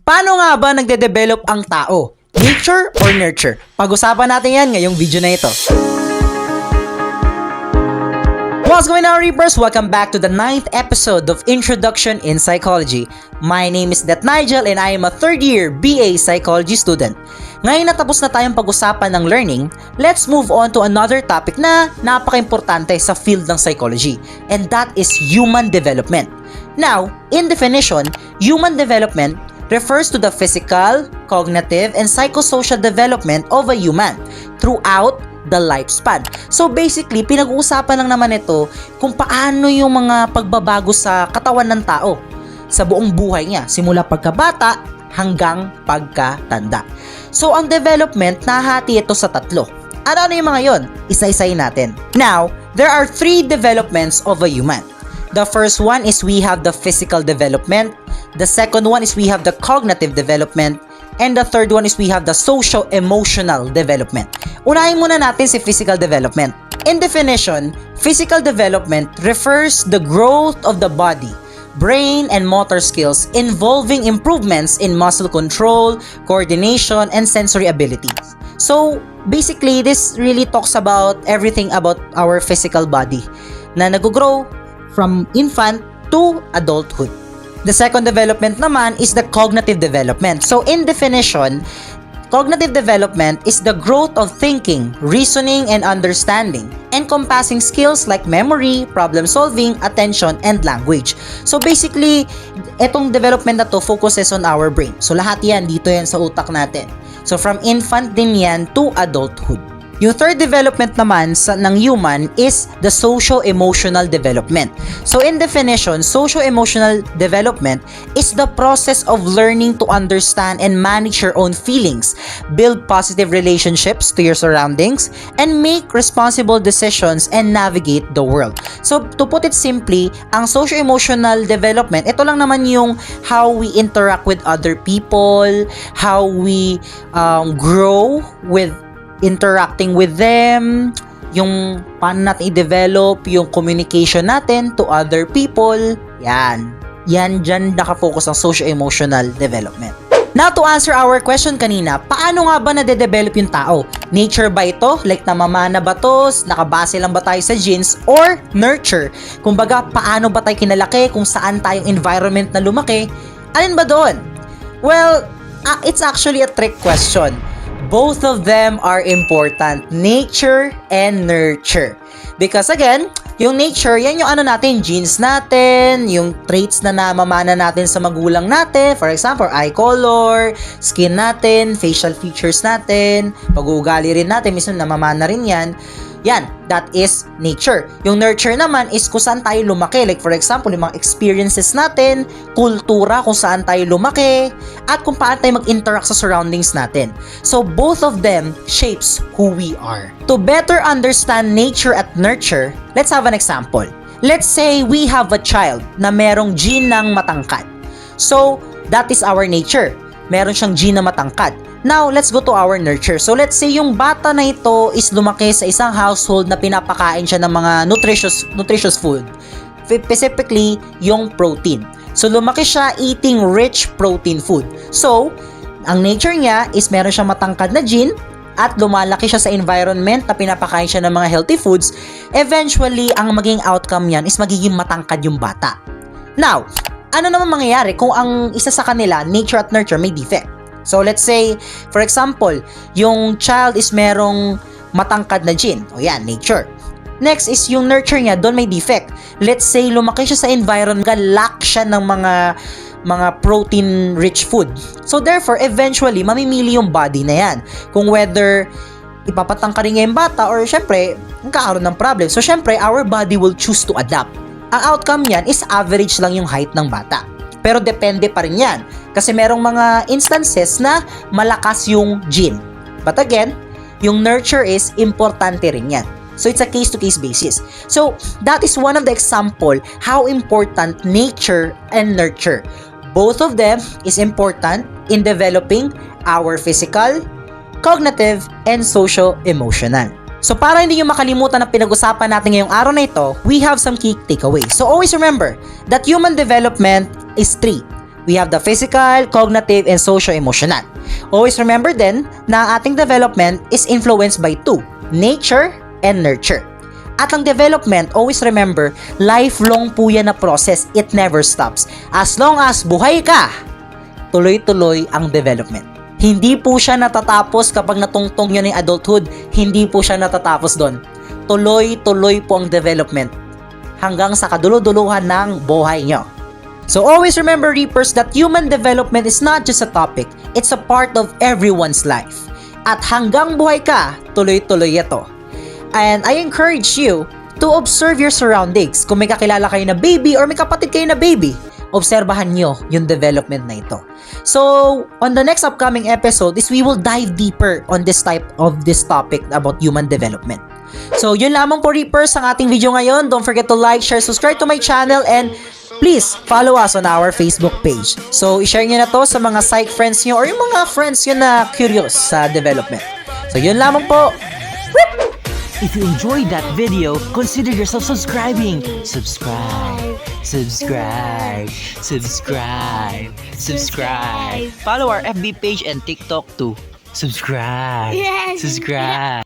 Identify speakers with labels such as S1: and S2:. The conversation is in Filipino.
S1: Paano nga ba nagde-develop ang tao? Nature or nurture? Pag-usapan natin yan ngayong video na ito. What's going on, Reapers? Welcome back to the 9th episode of Introduction in Psychology. My name is Det Nigel and I am a third year BA Psychology student. Ngayon natapos na tayong pag-usapan ng learning, let's move on to another topic na napaka-importante sa field ng psychology, and that is human development. Now, in definition, human development refers to the physical, cognitive, and psychosocial development of a human throughout the lifespan. So basically, pinag-uusapan lang naman ito kung paano yung mga pagbabago sa katawan ng tao sa buong buhay niya, simula pagkabata hanggang pagkatanda. So ang development, nahati ito sa tatlo. Ano yung mga yon? Isa-isayin natin. Now, there are 3 developments of a human. The first one is we have the physical development. The second one is we have the cognitive development. And the third one is we have the socio-emotional development. Unahin muna natin si physical development. In definition, physical development refers the growth of the body, brain, and motor skills involving improvements in muscle control, coordination, and sensory abilities. So, basically, this really talks about everything about our physical body na nag-grow from infant to adulthood. The second development naman is the cognitive development. So in definition, cognitive development is the growth of thinking, reasoning, and understanding, encompassing skills like memory, problem solving, attention, and language. So basically, etong development na to focuses on our brain. So lahat yan, dito yan sa utak natin. So from infant din yan to adulthood. Yung third development naman ng human is the socio-emotional development. So in definition, socio-emotional development is the process of learning to understand and manage your own feelings, build positive relationships to your surroundings, and make responsible decisions and navigate the world. So to put it simply, ang socio-emotional development, ito lang naman yung how we interact with other people, how we grow with interacting with them, yung paano natin i-develop yung communication natin to other people. Yan dyan nakafocus ang socio-emotional development. Now, to answer our question kanina, paano nga ba nade-develop yung tao? Nature ba ito? Like namamana ba to? Nakabase lang ba tayo sa genes? Or nurture? Kumbaga, paano ba tayo kinalaki? Kung saan tayong environment na lumaki? Alin ba doon? Well, it's actually a trick question. Both of them are important, nature and nurture. Because again, yung nature, yan yung natin, genes natin, yung traits na namamana natin sa magulang natin. For example, eye color, skin natin, facial features natin, pag-uugali rin natin, minsan namamana rin yan. Yan, that is nature. Yung nurture naman is kung saan tayo lumaki. Like for example, yung mga experiences natin, kultura kung saan tayo lumaki, at kung paano tayo mag-interact sa surroundings natin. So both of them shapes who we are. To better understand nature at nurture, let's have an example. Let's say we have a child na merong gene ng matangkad. So that is our nature. Meron siyang gene na matangkad. Now, let's go to our nurture. So, let's say yung bata na ito is lumaki sa isang household na pinapakain siya ng mga nutritious food. Specifically, yung protein. So, lumaki siya eating rich protein food. So, ang nature niya is meron siyang matangkad na gene at lumalaki siya sa environment na pinapakain siya ng mga healthy foods. Eventually, ang maging outcome niyan is magiging matangkad yung bata. Now, ano naman mangyayari kung ang isa sa kanila, nature at nurture, may defect? So let's say, for example, yung child is merong matangkad na gene. O yan, nature. Next is yung nurture niya, doon may defect. Let's say, lumaki siya sa environment, lack siya ng mga protein-rich food. So therefore, eventually, mamimili yung body na yan. Kung whether ipapatangka rin niya yung bata or syempre, magkakaroon ng problem. So syempre, our body will choose to adapt. Ang outcome niyan is average lang yung height ng bata. Pero depende pa rin yan. Kasi merong mga instances na malakas yung gene. But again, yung nurture is importante rin yan. So it's a case-to-case basis. So that is one of the example how important nature and nurture. Both of them is important in developing our physical, cognitive, and social-emotional. So para hindi nyo makalimutan na pinag-usapan natin ngayong araw na ito, we have some key takeaways. So always remember that human development is 3. We have the physical, cognitive, and socio-emotional. Always remember then na ang ating development is influenced by two, nature and nurture. At ang development, always remember, lifelong po yan na process. It never stops. As long as buhay ka, tuloy-tuloy ang development. Hindi po siya natatapos kapag natungtong nyo ng adulthood. Hindi po siya natatapos doon. Tuloy-tuloy po ang development hanggang sa kaduluduluhan ng buhay nyo. So always remember, Reapers, that human development is not just a topic, it's a part of everyone's life. At hanggang buhay ka, tuloy-tuloy ito. And I encourage you to observe your surroundings. Kung may kakilala kayo na baby or may kapatid kayo na baby, obserbahan nyo yung development na ito. So, on the next upcoming episode is we will dive deeper on this topic about human development. So, yun lamang po, Reapers, ang ating video ngayon. Don't forget to like, share, subscribe to my channel, and please follow us on our Facebook page. So, i-share nyo na to sa mga psych friends nyo or yung mga friends nyo na curious sa development. So, yun lamang po.
S2: If you enjoyed that video, consider yourself subscribing. Subscribe. Follow our FB page and TikTok too. Subscribe.
S3: Yes.
S2: Subscribe.